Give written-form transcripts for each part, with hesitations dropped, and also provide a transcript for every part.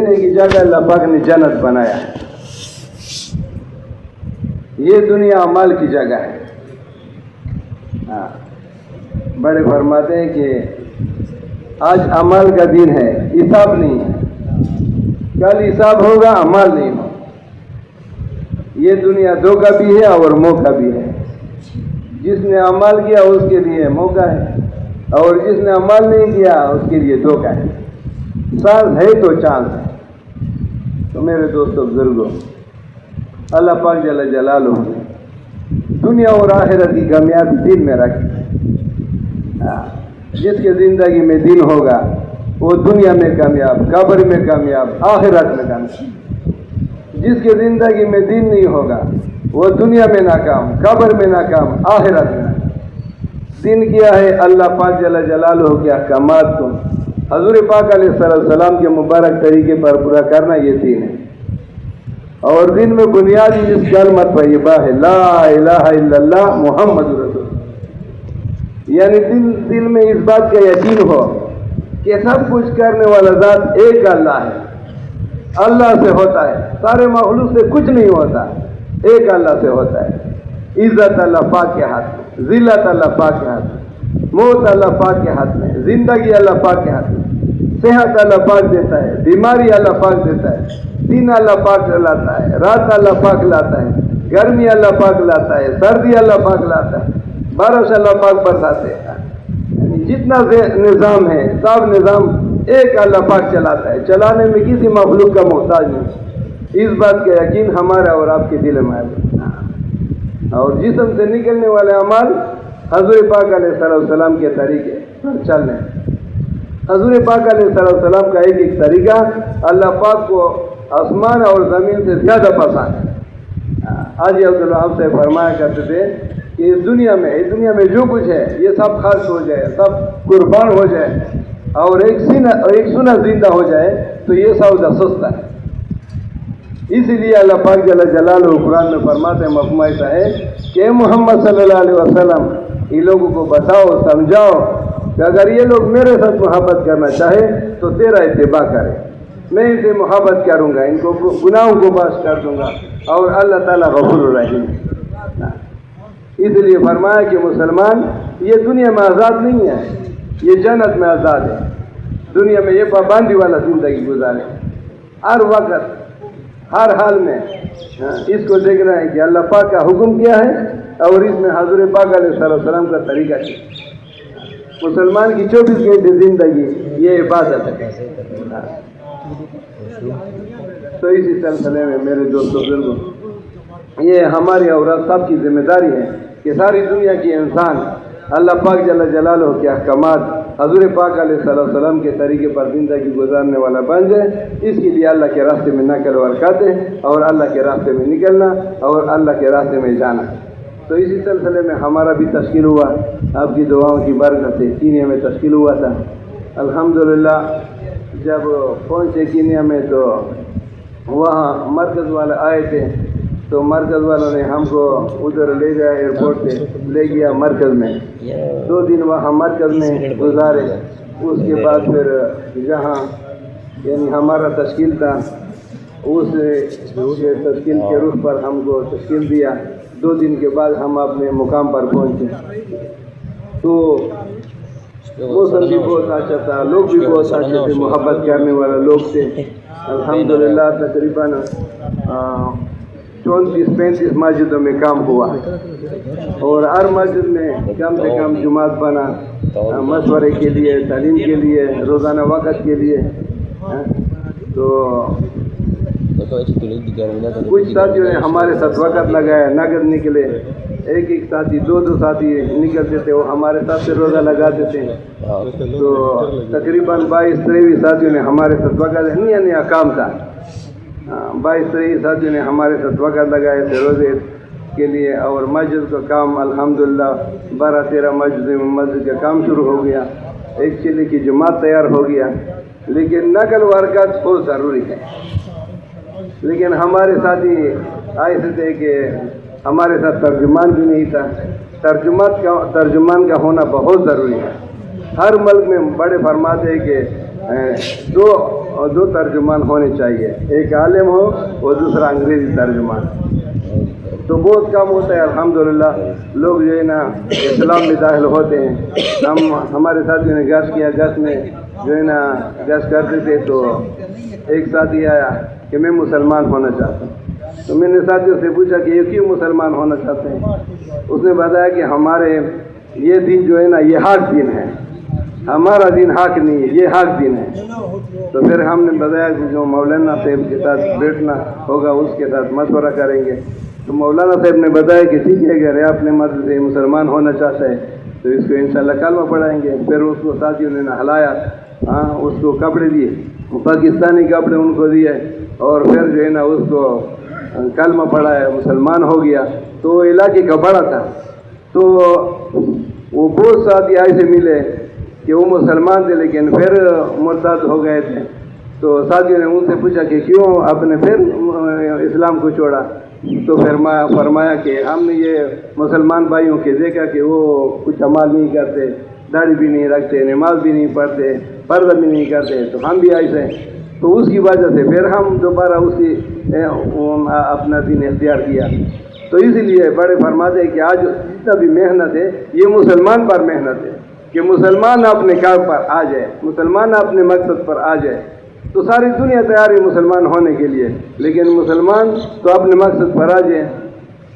رہنے کی جگہ اللہ پاک نے جنت بنایا ہے. یہ دنیا اعمال کی جگہ ہے. ہاں بڑے فرماتے ہیں کہ آج اعمال کا دن ہے، حساب نہیں ہے. کل حساب ہوگا، اعمال نہیں ہوگا. یہ دنیا دھوکہ بھی ہے اور موقع بھی ہے. جس نے عمل کیا اس کے لیے موقع ہے، اور جس نے عمل نہیں کیا اس کے لیے دھوکہ ہے. سانس ہے تو چانس ہے. تو میرے دوستوں بزرگوں، اللہ پاک جل جلالہ دنیا اور آخرت کی کامیابی دل میں رکھے. جس کے زندگی میں دین ہوگا وہ دنیا میں کامیاب، قبر میں کامیاب، آخرت میں کامیاب. جس کے زندگی میں دین نہیں ہوگا وہ دنیا میں ناکام، قبر میں ناکام، آخرت میں ناکام. دین کیا ہے؟ اللہ پاک جل جلالہ کے احکامات کو حضور پاک علیہ السلام کے مبارک طریقے پر پورا کرنا، یہ دین ہے. اور دین میں بنیادی جس کلمت طیبہ ہے، لا الہ الا اللہ محمد رسول اللہ، یعنی دل میں اس بات کا یقین ہو کہ سب کچھ کرنے والا ذات ایک اللہ ہے. اللہ سے ہوتا ہے، سارے مخلوق سے کچھ نہیں ہوتا، ایک اللہ سے ہوتا ہے. عزت اللہ پاک کے ہاتھ میں، ذلت اللہ پاک کے ہاتھ میں، موت اللہ پاک کے ہاتھ میں، زندگی اللہ پاک کے ہاتھ میں، صحت اللہ پاک دیتا ہے، بیماری اللہ پاک دیتا ہے، دن اللہ پاک لاتا ہے، رات اللہ پاک لاتا ہے، گرمی اللہ پاک لاتا ہے، سردی اللہ پاک لاتا ہے، بارش اللہ پاک برساتے ہیں. جتنا نظام ہے سب نظام ایک اللہ پاک چلاتا ہے، چلانے میں کسی مخلوق کا محتاج نہیں. اس بات کا یقین ہمارا اور آپ کے دل میں ہے. اور جسم سے نکلنے والے اعمال حضور پاک علیہ السلام کے طریقے پر چلنے. حضور پاک علیہ السلام کا ایک طریقہ اللہ پاک کو آسمان اور زمین سے زیادہ پسند ہے. حاجی عبدالوہاب سے فرمایا کرتے تھے کہ اس دنیا میں جو کچھ ہے یہ سب خرچ ہو جائے، سب قربان ہو جائے، اور ایک سنہ زندہ ہو جائے تو یہ سودا سستا ہے. اسی لیے اللہ پاک جل جلالہ قرآن میں فرماتے ہیں، مفہوم ہے کہ اے محمد صلی اللہ علیہ وسلم ان لوگوں کو بتاؤ، سمجھاؤ کہ اگر یہ لوگ میرے ساتھ محبت کرنا چاہے تو تیرا اتباع کرے. میں ان سے محبت کروں گا، ان کو گناہوں کو معاف کر دوں گا، اور اللہ تعالیٰ غفور الرحیم. اس لیے فرمایا کہ مسلمان یہ دنیا میں آزاد نہیں ہے، یہ جنت میں آزاد ہے. دنیا میں یہ پابندی والا زندگی گزارے، ہر وقت ہر حال میں اس کو دیکھنا ہے کہ اللہ پاک کا حکم کیا ہے اور اس میں حضور پاک علیہ السلام کا طریقہ کیا. مسلمان کی 24 گھنٹے زندگی یہ عبادت ہے. تو اسی سلسلے میں میرے دوستوں بزرگوں، یہ ہماری اور سب کی ذمہ داری ہے کہ ساری دنیا کے انسان اللہ پاک جل جلالہ کے احکامات، حضور پاک علیہ السلام کے طریقے پر زندگی گزارنے والا بن جائے. اس کے لیے اللہ کے راستے میں نقل ورکاتے اور اللہ کے راستے میں نکلنا اور اللہ کے راستے میں جانا. تو اسی سلسلے میں ہمارا بھی تشکیل ہوا، آپ کی دعاؤں کی برکت سے کینیا میں تشکیل ہوا تھا. الحمدللہ جب پہنچے کینیا میں تو وہاں مرکز والے آئے تھے، تو مرکز والوں نے ہم کو ادھر لے گیا، ایئرپورٹ سے لے گیا مرکز میں. 2 دن وہاں مرکز میں گزارے. اس کے بعد پھر جہاں یعنی ہمارا تشکیل تھا اس تشکیل کے رخ پر ہم کو تشکیل دیا. 2 دن کے بعد ہم اپنے مقام پر پہنچے. تو موسم بھی بہت اچھا تھا، لوگ بھی بہت اچھے تھے، محبت کرنے والے لوگ تھے. الحمدللہ تقریباً 34-35 مسجدوں میں کام ہوا، اور ہر مسجد میں کم سے کم جماعت بنا، مشورے کے لیے، تعلیم کے لیے، روزانہ وقت کے لیے. تو کچھ ساتھیوں نے ہمارے ساتھ وقت لگایا، نقد نکلے. ایک ساتھی 2 ساتھی نکلتے تھے، وہ ہمارے ساتھ سے روزہ لگاتے تھے. تو تقریباً 22-23 ساتھیوں نے ہمارے ساتھ وقت، نیا کام تھا. 22-23 ساتھیوں نے ہمارے ساتھ وقت لگائے تھے روزے کے لیے. اور مسجد کا کام الحمدللہ 12-13 مسجد کا کام شروع ہو گیا. ایک چلے کی جماعت تیار ہو گیا. لیکن نقل ورکت بہت ضروری ہے. لیکن ہمارے ساتھی ایسے تھے کہ ہمارے ساتھ ترجمان بھی نہیں تھا. ترجمان کا ہونا بہت ضروری ہے. ہر ملک میں بڑے فرماتے ہیں کہ 2 اور 2 ترجمان ہونے چاہیے، ایک عالم ہو اور دوسرا انگریزی ترجمان۔ تو بہت کم ہوتا ہے الحمدللہ، لوگ جو ہے نا اسلام میں داخل ہوتے ہیں۔ ہمارے ساتھیوں نے گیس کیا، گیس میں جو ہے نا گیس کرتے تھے، تو ایک ساتھی آیا کہ میں مسلمان ہونا چاہتا ہوں۔ تو میں نے ساتھیوں سے پوچھا کہ یہ کیوں مسلمان ہونا چاہتے ہیں؟ اس نے بتایا کہ ہمارے یہ دین جو ہے نا یہ حق دین ہے، ہمارا دین حق نہیں ہے، یہ حق دین ہے۔ تو پھر ہم نے بتایا کہ جو مولانا صاحب کے ساتھ بیٹھنا ہوگا اس کے ساتھ مشورہ کریں گے۔ تو مولانا صاحب نے بتایا کہ ٹھیک ہے، اگر اپنے مذہب سے مسلمان ہونا چاہتا ہے تو اس کو انشاءاللہ کلمہ پڑھائیں گے۔ پھر اس کو ساتھیوں نے نہلایا، اس کو کپڑے دیے، پاکستانی کپڑے ان کو دیے، اور پھر جو ہے نا اس کو کلمہ پڑھایا، مسلمان ہو گیا۔ تو وہ علاقے کا بڑا تھا، تو وہ بہت ساتھی ایسے ملے کہ وہ مسلمان تھے لیکن پھر مرتد ہو گئے تھے۔ تو ساتھیوں نے ان سے پوچھا کہ کیوں آپ نے پھر اسلام کو چھوڑا؟ تو فرمایا کہ ہم نے یہ مسلمان بھائیوں کے دیکھا کہ وہ کچھ عمل نہیں کرتے، داڑھی بھی نہیں رکھتے، نماز بھی نہیں پڑھتے، پردہ بھی نہیں کرتے، تو ہم بھی ایسے ہیں۔ تو اس کی وجہ سے پھر ہم دوبارہ اسی اپنا دین اختیار کیا۔ تو اسی لیے بڑے فرماتے ہیں کہ آج جتنا بھی محنت ہے یہ مسلمان پر محنت ہے، کہ مسلمان اپنے کام پر آ جائے، مسلمان اپنے مقصد پر آ جائے۔ تو ساری دنیا تیار ہے مسلمان ہونے کے لیے، لیکن مسلمان تو اپنے مقصد پر آ جائے۔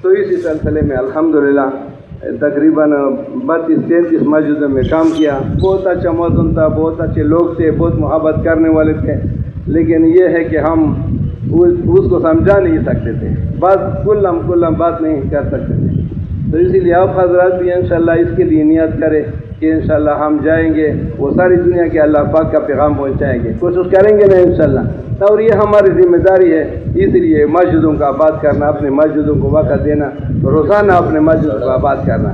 تو اسی سلسلے میں الحمدللہ تقریباً 32-33 مسجدوں میں کام کیا۔ بہت اچھا موسم تھا، بہت اچھے لوگ تھے، بہت محبت کرنے والے تھے، لیکن یہ ہے کہ ہم اس کو سمجھا نہیں سکتے تھے، بات کلم بات نہیں کر سکتے تھے۔ تو اسی لیے آپ حضرات بھی انشاءاللہ اس کے لیے نیت کریں کہ انشاءاللہ ہم جائیں گے، وہ ساری دنیا کے اللہ پاک کا پیغام پہنچائیں گے، کوشش کریں گے نا انشاءاللہ۔ اور یہ ہماری ذمہ داری ہے، اس لیے مسجدوں کا آباد کرنا، اپنے مسجدوں کو وقت دینا، روزانہ اپنے مسجدوں کو آباد کرنا۔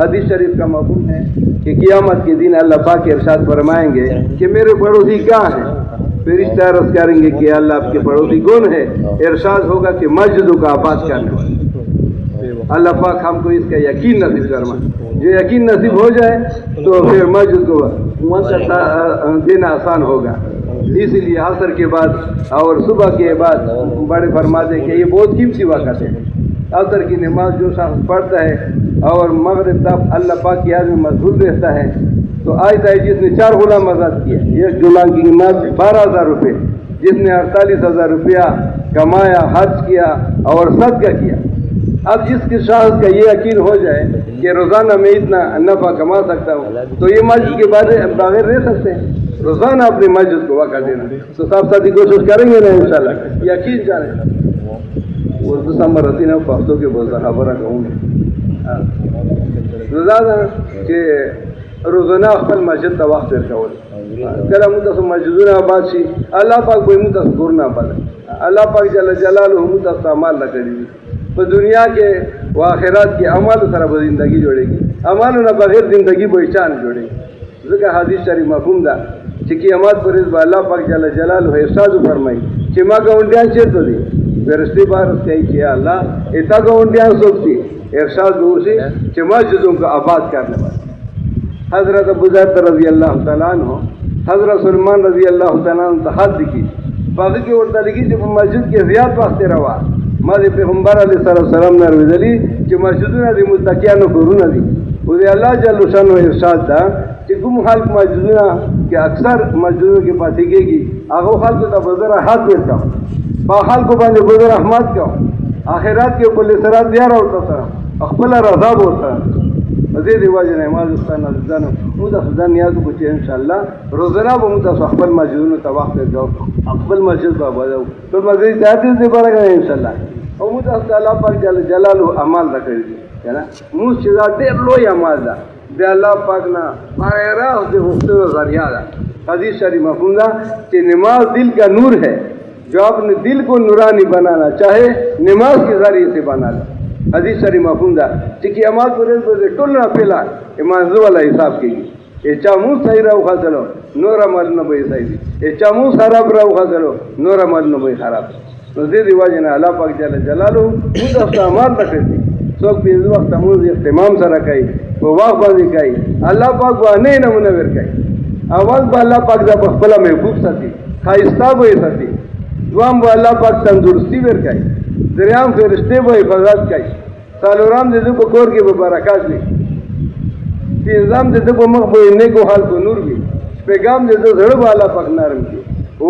حدیث شریف کا مفہوم ہے کہ قیامت کے دن اللہ پاک ارشاد فرمائیں گے کہ میرے پڑوسی کہاں ہیں؟ فرشتے عرض کریں گے کہ اللہ آپ کے پڑوسی کون ہے؟ ارشاد ہوگا کہ مسجدوں کا آباد کرنے والے۔ اللہ پاک ہم کو اس کا یقین نصیب فرما، جو یقین نصیب ہو جائے تو پھر مسجد کو دینا آسان ہوگا۔ اسی لیے عصر کے بعد اور صبح کے بعد بڑے فرماتے کہ یہ بہت قیمتی وقت ہے۔ عصر کی نماز جو شخص پڑھتا ہے اور مغرب تک اللہ پاک کی یاد میں مشغول رہتا ہے، تو آج جس نے 4 غلام آزاد کیا، ایک غلام کی قیمت 12,000 روپے، جس نے 48,000 روپیہ کمایا، حج کیا اور صدقہ کیا۔ اب جس کے شخص کا یہ یقین ہو جائے کہ روزانہ میں اتنا نفع کما سکتا ہوں، تو یہ مسجد کے بغیر رہ سکتے ہیں۔ روزانہ اپنی مسجد کو وقت دینا، تو سب ساتھی کوشش کریں گے نا انشاءاللہ، یقین جانیں۔ اردو سمر رسی نا پختوں کے بہت خبر کہوں روزانہ کہ روزانہ خپل مسجد ته وخت ورکول، کله موږ تاسو مسجدونه آباد شي، الله پاک به موږ تاسو کورونه آباد، الله پاک جل جلاله موږ تاسو اعمال لکړي په دنیا کې او آخرت کې اعمال سره به زندگی جوړيږي، اعمالونه بغیر زندگی به چان جوړي۔ ځکه حدیث شریف مفهوم ده چې قیامت پر ورځ به الله پاک جل جلاله ارشاد فرمایي چې ما ګاونډیان چیرته دي؟ فرشتے بارس کہی کہ یا اللہ اتا گاونڈیاں سوکتی ارشاد دوسری کہ مسجدوں کو آباد کرنے والے۔ حضرت ابو ذر رضی اللہ تعالیٰ عنہ، حضرت سلمان رضی اللہ تعالیٰ عنہ حد کی باقی کی ورطہ لگی جب مسجد کے زیاد وقت روا ماذا پیغمبر علیہ السلام نے روی دلی کہ مسجدوں دی متقیان و قرون دی وزی اللہ جل شان و ارشاد دا کہ گم خلق مسجدوں کہ اکثر مسجدوں کے پاس گے گی آگو خلق تا بزر ہاتھ دیتا با خلق باندې بزر احمد کا آخرات کے کل سرات دیار ہوتا تھا اقبل رضاب ہوتا مزید واجہ نماز استان عزیزان مودا سودان نیاز کو چاہے انشاءاللہ روزانہ با مودا اقبل مسجدوں تواف کر جاؤ اقبل مسجد با بجاؤ تو مزید چاہتے سے بڑا گئے انشاءاللہ اور مودا اللہ پاک جلال و اعمال رکھ دی ہے نا موس چیزا دیر لوی اعمال دا دے اللہ پاک نا مغیرہ دے مختلف ذریعہ دا حدیث شریف مفہوم دا کہ نماز دل کا نور ہے جو اپنے دل کو نورانی بنانا چاہے نماز کے ذریعے سے بنا لے۔ حدیث شریف مفہوم دا چکی اماد پر ٹولنا پھیلا ایمان زو والا حساب کی اے چامو صحیح رہو خاصلو نورا مال نبی صحیح دی اے چامو خراب رہو خاصلو نورا مال نبی خراب نزید واجنا اللہ پاک جل جلالو مود افتعامات رکھے تھی سوک پینز وقت موز اختمام سا رکھائی وہ واق بازی کئی اللہ پاک وہ نہیں نمونور کئی آواز با اللہ پاک دا بخبلا محبوب سا تھی خائستہ بھائی ساتھی دوام با اللہ پاک تندرستی ورکائی دریام فرشتے با حفاظت کئی سالورام دے دو بکور کے برکات لی تینزام دے دو بمخ با نیکو حال کو نور بھی پیغام دے دو زڑ با اللہ پاک نارم کی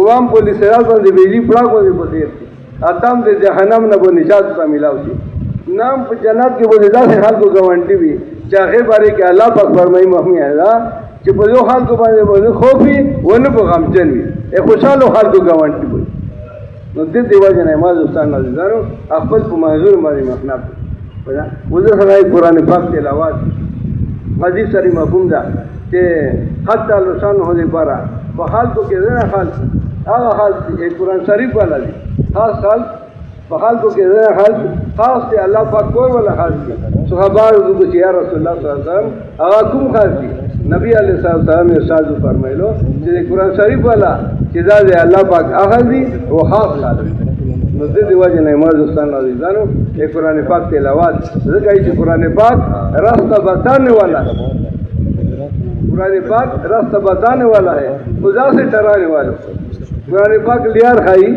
وام پولی سرال پر دے بیجی پڑا کو دے بسیر کی آتام دے جہنم نبو نجات تا ملاو سی نام پا جنات کے بولی دا سے حال کو گوانٹی بھی چاہے بارے کہ اللہ پاک فرمائی محمی ہے دا کہ بلو حال کو باندے بولی خوفی ونبو غمجن بھی اے خوشحالو حال کو گوانٹی بھی نو دید دیوا جن احماز استان نازدارو اخبر پا محضور ماری مخناب وزر سرائی قرآن پاک تلاوات حدیث ساری مفہوم دا کہ حتی لسان ہو دے پارا بحال کو کہ دینا حال آغا حال ایک قرآن شریف والا دی خاص حال بحال کو کہ دینا حال خاص تے اللہ پاک کوئی والا حال دی صحابہ رضو کچھ یا رسول اللہ صلی اللہ علیہ وسلم آغا کم خاص دی نبی علیہ السلام ارشاد فرمائی لو کہ قرآن شریف والا چیزا دے اللہ پاک آغا دی وہ خاص حال دی نزدید واجہ نعماز استان عزیزانو ایک قرآن پاک تلاوات ذکر ہے قرآن پاک راستہ بتانے والا ہے قرآن پاک راستہ بتانے والا ہے خدا سے ٹرانے والا قرآن پاک لیار کھائی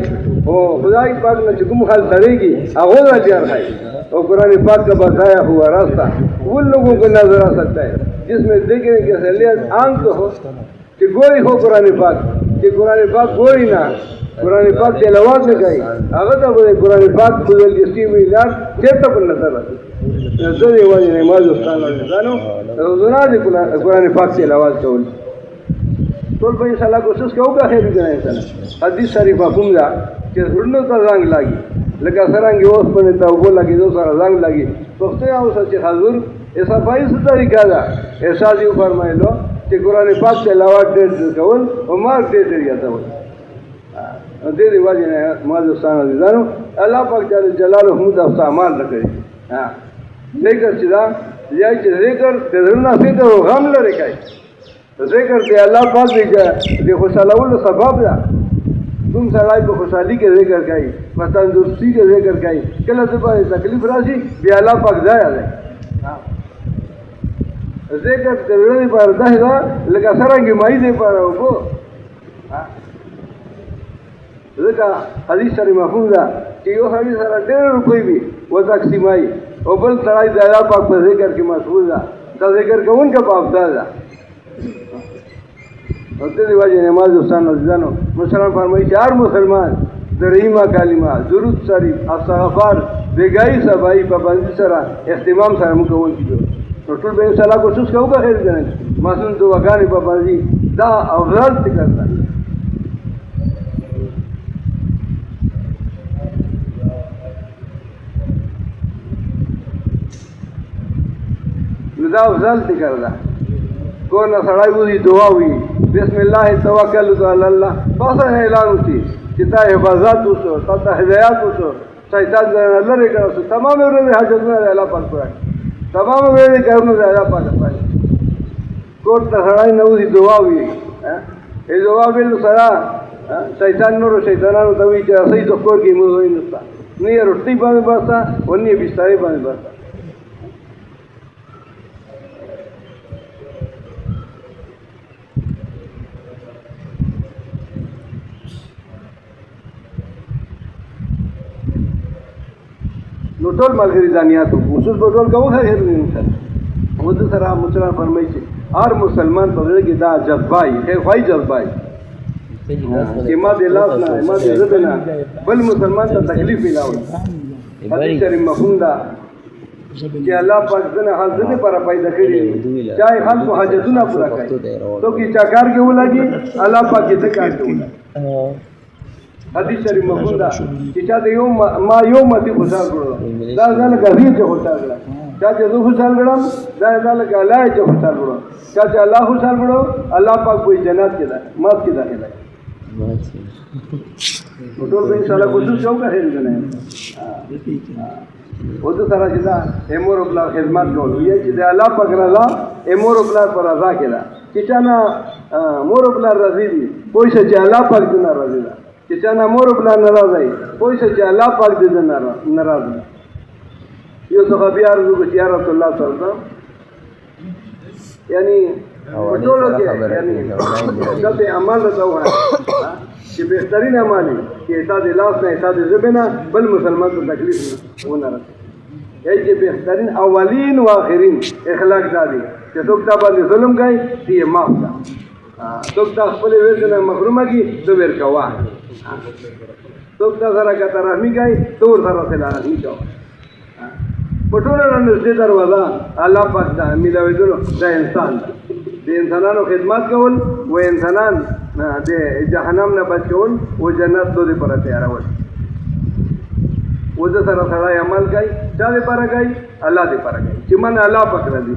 اور خدا کی پاک نے چکم خال ترے گی آغوزہ لیار کھائی اور قرآن پاک کا بتایا ہوا راستہ ان لوگوں کو نظر آ سکتا ہے جس میں دیکھنے کی اصلیت آنکھ تو ہو کہ گوری ہو قرآن پاک کہ قرآن پاک گوری نہ قرآن پاک تلاوات میں کہیں اگر تو بولے قرآن پاک خدل جسی ہوئی لیار چیتا پر نظر رکھے نظر واجہ نعماز استان عزیزانو روزنہ دے قرآن پاک تلاوات کول تو بھائی صلاح کوشش کہو گا خیر بھی انسان حدیث شریف مفہوم دا کہ زڑنو تا زنگ لاگی لگا سرانگی اوس پنے تا اوبو لگی دو سارا زنگ لاگی پختے آؤ سچے حضور ایسا پائی سے طریقہ دا ایسا جیو فرمائی لو کہ قرآن پاک تلاوات دیر کول اور مارک دیر جاتا ہو دیر واجہ نے معاذ استان عزیزانو اللہ پاک جلال حمد افتا عمال رکھے ذکر چیزا یہ چیز ذکر تذرنا فکر و غم لرکائی ذکر تے اللہ پاک دے خوشحالول سبب دا تم سرائی کو خوشحالی کے ذکر کئی تندرستی کے ذکر کئی کل زبان تکلیف راشی بھی اللہ پاک جایا دے ذکر تذرنی پر دہ دا لگا سرنگی مائی دے پارا ہو کو ذکر حدیث سری مفہوم دا کہ یہ حدیث سرہ 1.5 روپے بھی وہ تقسیمائی اور بل سرائی دے اللہ پاک پر ذکر کی محفوظ دا تا ذکر کا ان کا پاپتا دا اور تیری واجہ نماز استان عزیزانو مسلمان فرمائی 4 مسلمان درہیمہ کالمہ درود شریف استغفار بیگائی سبائی پابندی سرا اہتمام سرا مکون کی جو تو ٹول بے انشاءاللہ کوشش کرو گا خیر کرنے معصوم تو وقانی پابندی دا افضل کرتا دا افضل کرتا کون سڑائی ہوئی دعا ہوئی بسم اللہ توکلت علی اللہ بس اعلان ہوتی چتا حفاظت ہوسو تا ہدایات ہوسو شیطان سے اللہ رے کرو تمام میرے حاجت میں اللہ پاک پر تمام میرے کرنے سے اللہ پاک پر کوٹ سڑائی نہ ہوئی دعا ہوئی یہ دعا بل سرا شیطان نور شیطانانو توی چا صحیح دکور کی موضوعی نستا نہیں رٹی باندې باستا ونی بستاری باندې باستا نو ټول ملګری ځانیاتو خصوص په ټول کوو خیر نه انسان ود سره مسلمان فرمایي چې هر مسلمان په دې کې دا جذبای خیر خوای جذبای چې ما دې لاس نه ما دې زړه نه بل مسلمان ته تکلیف ملاوي حدیث شریف مفهوم دا چې الله پاک دنه حال دنه پر پیدا کړی چاہے خلق حاجتونه پورا کړي تو کی چاکار کې ولګي الله پاک دې کار کوي حدیث شریف مفهوم دا چې چا د ما یوم دې خوشحال کړو دا ځل غزي ته خوشحال کړه چا چې زه خوشحال کړم دا ځل الله چې خوشحال کړو چا چې الله خوشحال کړو الله پاک کوئی جنت کې ده مات کې داخله ټول به ان شاء الله کوشش وکړو که هیڅ نه او د سره چې دا امور خپل خدمت کوو یی چې د الله پاک رضا امور خپل پر رضا کې ده چې چا نه مور خپل راضي دي کوئی چې الله پاک دې ناراضي ده کہ چانا مور اپنا ناراض ہے کوئی سے اللہ پاک دے دے ناراض ہے یہ صحابی عرض کو یا رسول اللہ صلی اللہ علیہ وسلم یعنی پٹولو کے یعنی جب عمل رہتا ہوا چې بهترین عمل چې احساس لاس نه احساس ژبه نه بل مسلمان ته تکلیف ونه رسي چې بهترین اولین و آخرین اخلاق دادي چې څوک تا باندې ظلم کوي دې معاف کا څوک تا خپل ورته محرومه کی تو ورکوا څوک تا سره کته رحمی کوي تور سره سره رحمی کو پټول نن دروازه الله پاک دا میلاوي دلو دا انسان د انسانانو خدمت کول و انسانان د جهنم نه بچ کول و جنت دوی پر تیارول و د سره سره عمل کوي چا دې پر کوي الله دې پر کوي چې من الله پاک راضي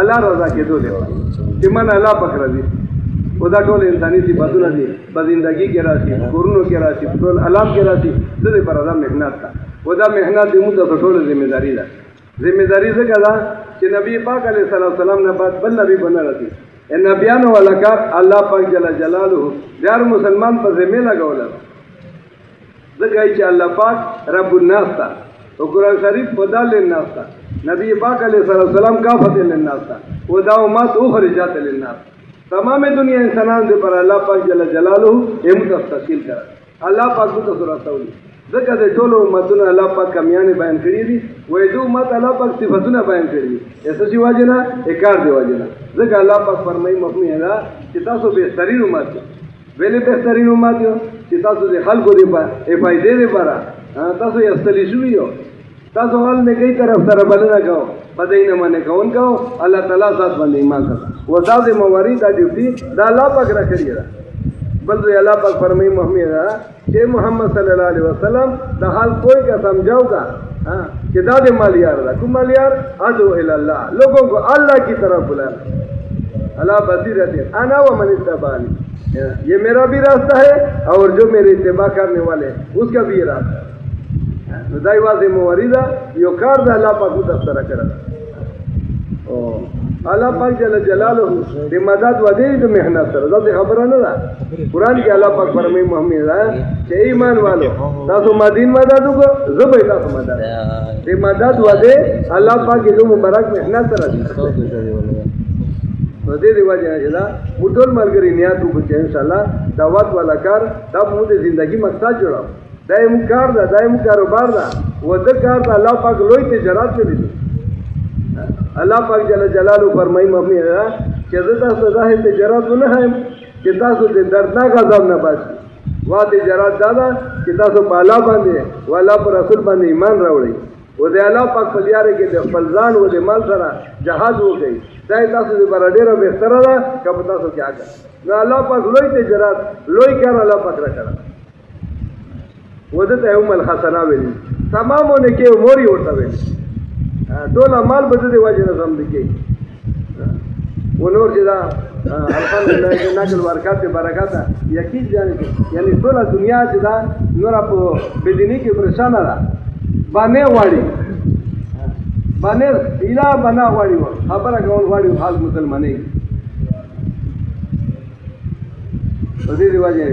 الله رضا کې دوی چې من الله پاک راضي و دا ټول انساني صفاتونه دي په ژوندۍ کې راځي کورونو کې راځي ټول علام کې راځي د دې پر دا مهنت ده و دا مهنت دې موږ ته ټول ذمہ داری ده ذمہ داری څه کړه چې نبی پاک علیه السلام نه بعد بل نبی بنا راځي ان نبیانو ولکار الله پاک جل جلاله یار مسلمان په ذمہ لګول ځکه چې الله پاک رب الناس تا او قرآن شریف بدل للناس تا نبی پاک علیه السلام کافت للناس تا و دا امت اخرجت للناس تمام دنیا انسانان دے پر اللہ پاک جل جلالہ امت تشکیل کرا اللہ پاک کو تصورات تولی ذکر دے ټولو امتونه الله پاک کمیانه بیان کړی دي وې دو امت الله پاک صفاتونه بیان کړی دي ایسه چې واجنه اکار دی واجنه ذکر الله پاک فرمایي مفهوم دا چې تاسو بهترین امت ویلې بهترین امت یو چې تاسو د خلکو دی په فائدې لپاره تاسو یې استلی شوی یو تاسو حال نه کوي طرف سره بلنه کوو پدې نه باندې کون کوو الله تعالی ذات باندې ایمان کوي وذات موارد دا ډیوټي دا الله پاک راکړي دا بل الله پاک فرمایي محمد کہ محمد صلی اللہ علیہ وسلم دا حال کوئی کا سمجھاؤ گا کہ داد مالیار دا کم مالیار ادعو اللہ لوگوں کو اللہ کی طرف بلانا اللہ بصیرت انا و من اتبعنی یہ میرا بھی راستہ ہے اور جو میرے اتباع کرنے والے اس کا بھی یہ راستہ ہے دائی واضح مواردہ یو کار دا اللہ پاک کو تفسرہ کرا اللہ پاک جل جلالہ دی مدد و دی جو محنت سر ذات خبرہ نہ دا قرآن کی اللہ پاک فرمائی محمد ہے کہ ایمان والو تاسو مدین مدد کو زبئی تاسو مدد دی مدد و دی اللہ پاک کی جو مبارک محنت سر دی دې دی وجه نه مټول مرګري نیات وکړي ان شاء الله دعوت والا کار دا موږ د ژوندۍ مقصد جوړو دایم کار دا دایم کاروبار دا و د کار دا الله پاک لوی تجارت کړی الله پاک جل جلاله فرمایي مبني ہے چې تاسو دا تجارت نه هم چې تاسو د دردناک عذاب نه بچي وا تجارت دا چې تاسو په الله باندې او الله پر رسول باندې ایمان راوړئ و د الله پاک په لاره کې د خپل ځان او د مال سره جهاد وکړئ دا تاسو د بر ډیره بهتره ده که په تاسو کې اګه نو الله پاک لوی تجارت لوی کار الله پاک را کړ ودته یوم الحسنه ویل تمامونه کې موري ورته ویل ټول مال بده دی واجب نظام دی ونور چې دا الحمدلله چې ناجل برکات برکات یقین یعنی ټول دنیا چې دا نور په بدینی کې پریشان را باندې واړي باندې اله بنا واړي خبره کول واړي حال مسلمانې په دې دیواجه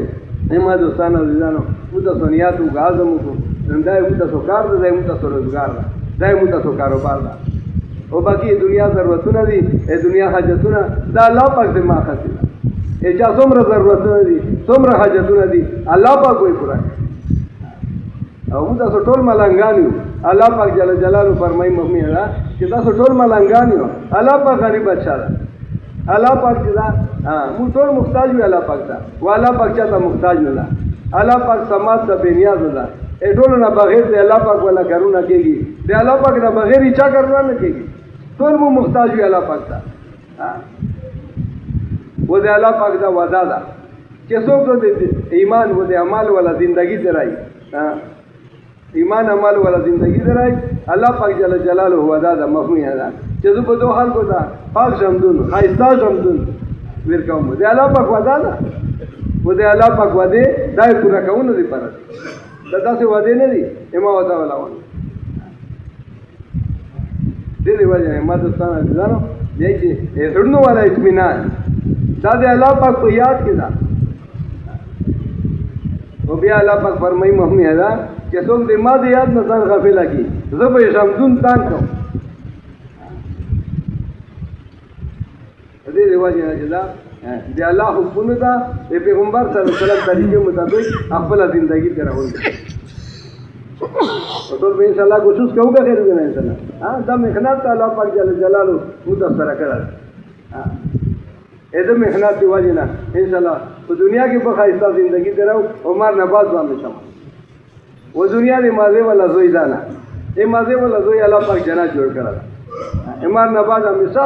ایمه دوستانو ځانو موږ سنیاتو غازم کو نندای موږ تاسو کار دای موږ تاسو روزګار دای موږ تاسو کاروبار دا او باقي دنیا ضرورتونه دي دنیا حاجتونه دا الله پاک دې ما خاطر اجازه څومره ضرورتونه دي څومره حاجتونه دي الله پاک کوئی پورا او موږ تاسو ټول ملنګان یو الله پاک جل جلاله فرمایي مهمه ده چې تاسو ټول ملنګان یو الله پاک غریب بچا ده الله پاک دا موږ ټول محتاج یو الله پاک دا والا پاک چاته محتاج نه ده الله پاک سماج ته بے نیاز ده ټول نه بغیر د الله پاک ولا کارونه کیږي د الله پاک نه بغیر هیڅ کارونه نه کیږي ټول مو محتاج یو الله پاک دا و د الله پاک دا وعده ده چې څوک د ایمان و د عمل ولا ژوندۍ درای ایمان عمل ولا زندگی درای الله پاک جل جلاله وعده ده مفهوم ده چې زه په دوه حال کو دا پاک شمدون خایستا شمدون ورکوم د الله پاک وعده ده و د الله پاک وعده دای پورا کوونه دي پر دا داسې وعده نه دي اما وعده ولا ونه دې وجه ما دوستانو ځانو دې چې زړونو والا اطمینان دا د الله پاک په یاد کې ده او بیا الله پاک فرمایي مهمه ده کہ څوک د ما د یاد نه ځان غافل کی زه به شمدون تان کوم دې دی وجه چې دا د الله حکمونو ته د پیغمبر صلی الله علیه وسلم طریقې مطابق خپل ژوندۍ تیرول ټول به انشاءالله کوشش کوو که خیر دی انشاءالله دا محنت الله پاک جل جلاله متسره کړل اې د محنت دی وجه نه انشاءالله په دنیا کې په ښایسته ژوندۍ تیرو عمر نه بعد باندې شم و دنیا دی مازه ولا زوی دانا ای مازه ولا زوی الله پاک جنت جوړ کړل ایمان نه بعد همیشه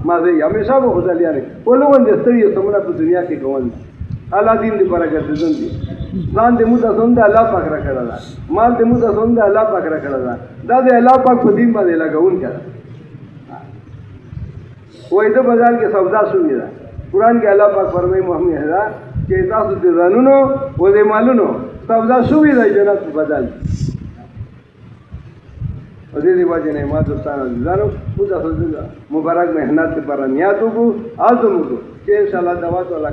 مازه همیشه به خدایانه ولون د ستړي سمونه په دنیا کې کوون الله دین دې پر ګرځون دي ځان دې موږ څنګه الله پاک را کړل مال دې موږ څنګه الله پاک را کړل دا دې الله پاک په دین باندې لګون کړ وای د بازار کې سودا شوې ده قران کې الله پاک فرمایي محمد هدا چې تاسو دې ځانونو او دې مالونو سودا شوې ده جنت په بدل او دې وجه نه ما دوستانو زارو خدا خدا مبارک محنت پر نیت وکړو عزم وکړو چې ان شاء الله دعوت ولا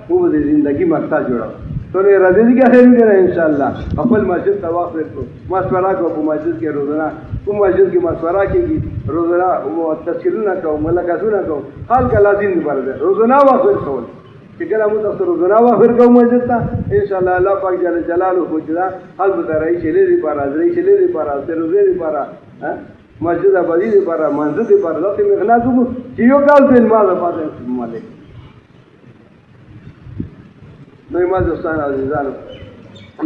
مو د ژوندۍ مقصد جوړو ټول راځي چې خیر دې ان شاء الله خپل مسجد طواف وکړو مشوره کو په مسجد کې روزانه په مسجد کې مشوره کېږي روزانه او تذکرونه کو ملاقاتونه کو حال کا لازم دی پر روزانه واخر کول چې کله موږ تاسو روزانه واخر کوو مسجد ته ان شاء الله الله پاک جل جلاله خوجدا حال به راځي چې لري پر راځي چې لري پر راځي روزي پر مسجد آبادی دی پر منځ دی پر ذات مخنا کو چې یو کال په مال پاتې مالک نو ما دوستان عزیزانو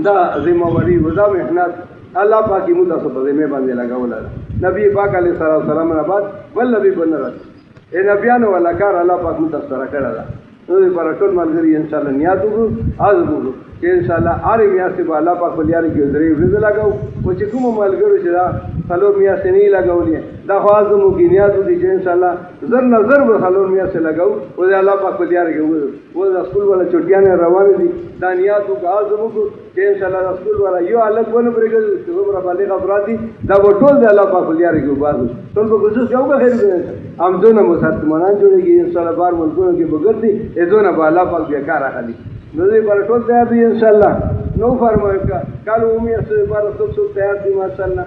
دا ذمہ واری ودا محنت الله پاک کی متاسب ذمہ باندې لگاولا نبی پاک علیہ الصلوۃ والسلام نه بعد ول نبی بنرت اے نبیانو ولا کار الله پاک متاسب کړه نو پر ټول ملګری ان شاء الله نیت وکړو عزم وکړو چې ان شاء الله اره میاشتې به الله پاک په لیارې کې درې ورځې لګاو او چې کوم ملګرو چې دا څلور میاشتې نه لګولې دا خو عزم وکړي نیت وکړي چې ان شاء الله زر نه زر به څلور میاشتې لګاو او د الله پاک په لیارې کې و د سکول والا چټیانې روانې دي دا نیت وکړو عزم وکړو چې ان شاء الله د سکول والا یو الګ ونه پرېږدي چې څومره بالغ افراد دي دا به ټول د الله پاک په لیارې کې وباسو ټول به کوشش کوو که خیر دی همدونه مسلمانان جوړېږي ان شاء الله بار ملکونو کې به ګرځي دونه به الله پاک بیا کار اخلي نو دې پر ټول تیار دي ان شاء الله نو فرمایي کالو امید سره پر څوک تیار دي ماشاء الله